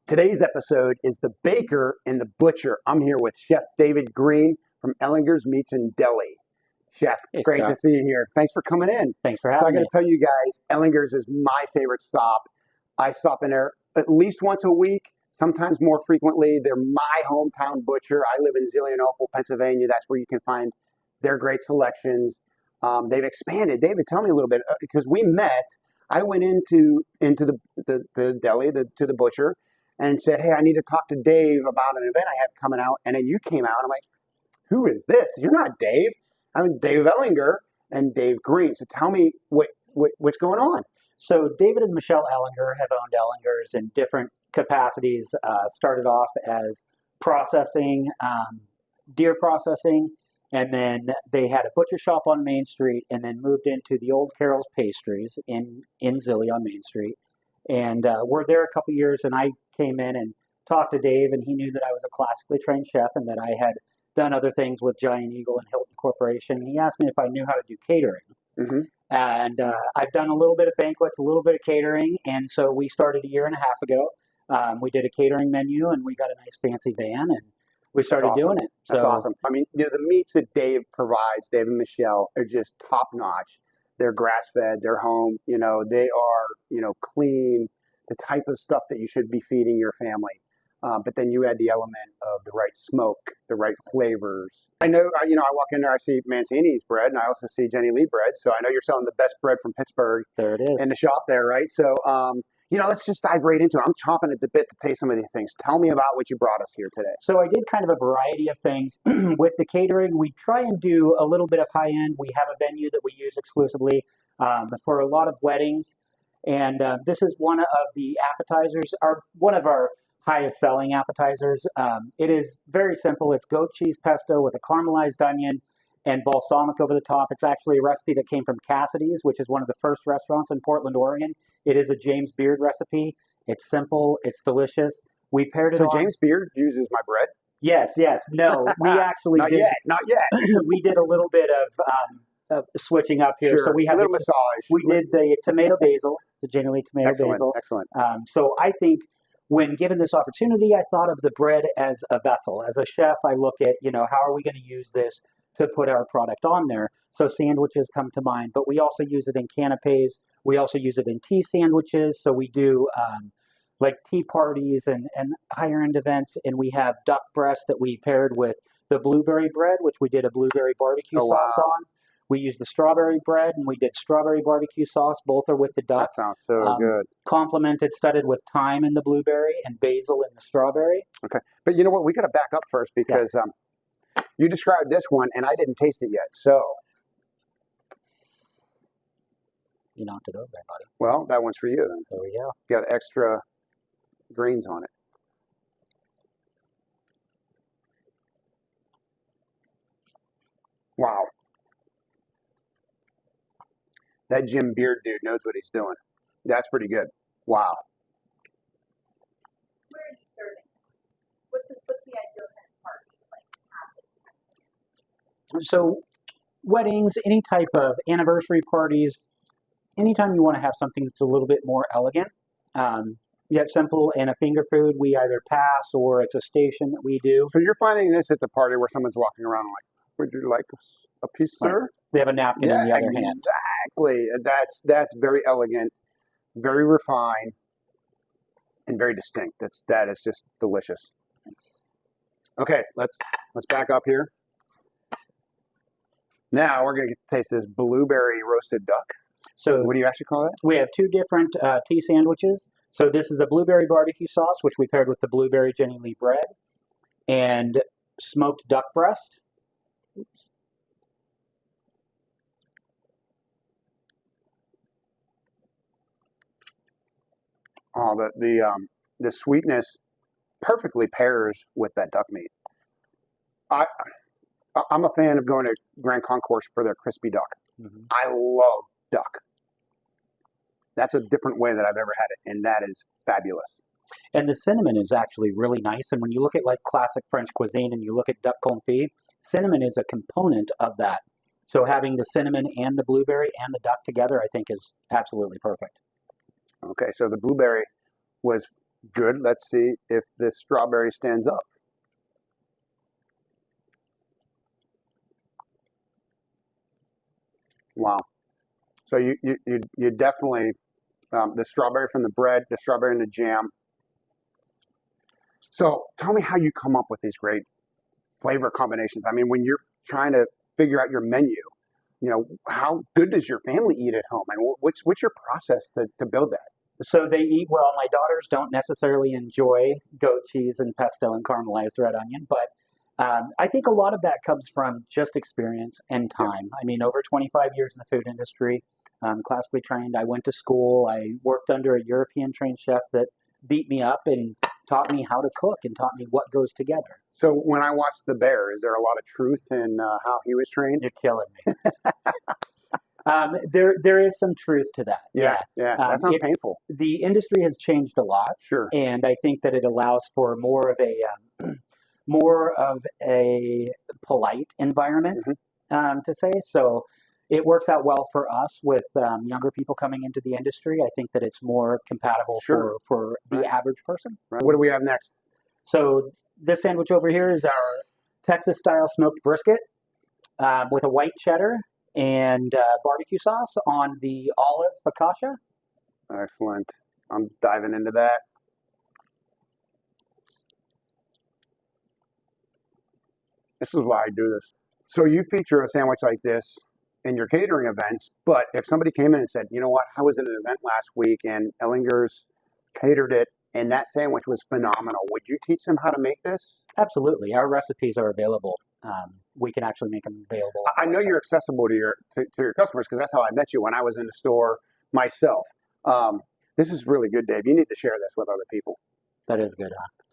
Today's episode is the baker and the butcher. I'm here with Chef David Green from Elluinger's Meats and Deli. Chef, Hey, great Scott. to see you here. Thanks for coming in. Thanks for So I having got me. to tell you guys, Elluinger's is my favorite stop. I stop in there at least once a week, sometimes more frequently. They're my hometown butcher. I live in Zelienople, Pennsylvania. That's where you can find their great selections. They've expanded. David, tell me a little bit, because we met. I went into the deli, to the butcher, and said, hey, I need to talk to Dave about an event I have coming out. And then you came out. I'm like, who is this? You're not Dave. I'm Dave Elluinger and Dave Green. So tell me what's going on. So David and Michelle Elluinger have owned Ellingers in different capacities. Started off as processing, deer processing, and then they had a butcher shop on Main Street, and then moved into the old Carol's Pastries in Zilly on Main Street. And we're there a couple years, and I came in and talked to Dave, and he knew that I was a classically trained chef and that I had done other things with Giant Eagle and Hilton Corporation. He asked me if I knew how to do catering. Mm-hmm. And I've done a little bit of banquets, a little bit of catering, and so we started a year and a half ago. We did a catering menu, and we got a nice fancy van, and we started doing it. That's awesome. I mean, the meats that Dave provides, Dave and Michelle, are just top notch. They're grass fed. They're home. They are, clean. The type of stuff that you should be feeding your family. But then you add the element of the right smoke, the right flavors. I know, I walk in there, I see Mancini's bread, and I also see Jenny Lee bread. So I know you're selling the best bread from Pittsburgh. There it is. In the shop there, right? So, let's just dive right into it. I'm chomping at the bit to taste some of these things. Tell me about what you brought us here today. So I did kind of a variety of things. With the catering, we try and do a little bit of high end. We have a venue that we use exclusively for a lot of weddings. And this is one of the appetizers, one of our highest selling appetizers. It is very simple. It's goat cheese pesto with a caramelized onion and balsamic over the top. It's actually a recipe that came from Cassidy's, which is one of the first restaurants in Portland, Oregon. It is a James Beard recipe. It's simple. It's delicious. We paired it on. So James Beard uses my bread? Yes. No, we actually Not yet. We did a little bit of switching up here. Sure. So we had a little massage. We did the tomato basil, the Jenny Lee tomato basil. Excellent. So I think when given this opportunity, I thought of the bread as a vessel. As a chef, I look at, how are we going to use this to put our product on there? So sandwiches come to mind, but we also use it in canapes. We also use it in tea sandwiches. So we do like tea parties and higher end events. And we have duck breast that we paired with the blueberry bread, which we did a blueberry barbecue sauce on. We used the strawberry bread, and we did strawberry barbecue sauce. Both are with the duck. That sounds so good. Complemented, studded with thyme in the blueberry and basil in the strawberry. Okay. But you know what? We got to back up first because you described this one, and I didn't taste it yet. So you knocked it over there, buddy. Well, that one's for you then. There we go. Got extra greens on it. Wow. That Jim Beard dude knows what he's doing. That's pretty good. Wow. Where are you serving? What's the ideal kind of party to have this? So weddings, any type of anniversary parties, anytime you want to have something that's a little bit more elegant, yet simple, and a finger food, we either pass or it's a station that we do. So you're finding this at the party where someone's walking around like, would you like a piece, sir? They have a napkin in the other hand. Exactly. That's very elegant, very refined, and very distinct. That is just delicious. Okay, let's back up here. Now we're gonna get to taste this blueberry roasted duck. So what do you actually call that? We have two different tea sandwiches. So this is a blueberry barbecue sauce, which we paired with the blueberry Jenny Lee bread, and smoked duck breast. Oops. Oh, the sweetness perfectly pairs with that duck meat. I'm a fan of going to Grand Concourse for their crispy duck. Mm-hmm. I love duck. That's a different way that I've ever had it, and that is fabulous. And the cinnamon is actually really nice. And when you look at like classic French cuisine and you look at duck confit, cinnamon is a component of that. So having the cinnamon and the blueberry and the duck together, I think is absolutely perfect. Okay, so the blueberry was Good. Let's see if this strawberry stands up. Wow. So you definitely, the strawberry from the bread, the strawberry in the jam. So tell me how you come up with these great flavor combinations. I mean, when you're trying to figure out your menu, how good does your family eat at home? And what's your process to build that? So they eat well. My daughters don't necessarily enjoy goat cheese and pesto and caramelized red onion, but I think a lot of that comes from just experience and Yeah. time. I mean, over 25 years in the food industry, classically trained. I went to school. I worked under a European trained chef that beat me up and taught me how to cook and taught me what goes together. So when I watched The Bear, is there a lot of truth in how he was trained? You're killing me. There is some truth to that. Yeah. That sounds painful. The industry has changed a lot, Sure. and I think that it allows for more of a polite environment, to say. So it works out well for us with younger people coming into the industry. I think that it's more compatible Sure. for the average person. Right. What do we have next? So this sandwich over here is our Texas-style smoked brisket with a white cheddar and barbecue sauce on the olive focaccia. Excellent. I'm diving into that. This is why I do this. So you feature a sandwich like this in your catering events, but if somebody came in and said, you know what, I was at an event last week and Ellingers catered it and that sandwich was phenomenal, would you teach them how to make this? Absolutely. Our recipes are available. We can actually make them available. I know you're accessible to your customers because that's how I met you when I was in the store myself. This is really good, Dave. You need to share this with other people. That is good, huh?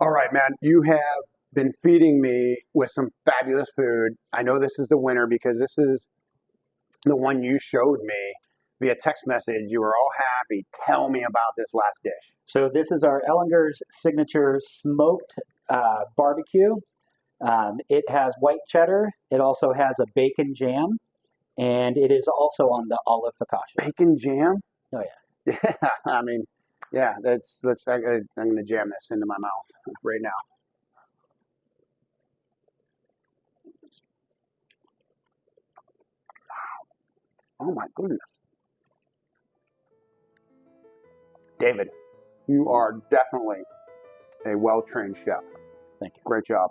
All right, man. You have been feeding me with some fabulous food. I know this is the winner because this is the one you showed me via text message. You were all happy. Tell me about this last dish. So this is our Ellinger's signature smoked barbecue. It has white cheddar. It also has a bacon jam, and it is also on the olive focaccia. Bacon jam? Oh Yeah. I mean, yeah. I'm going to jam this into my mouth right now. Oh my goodness. David, you are definitely a well-trained chef. Thank you. Great job.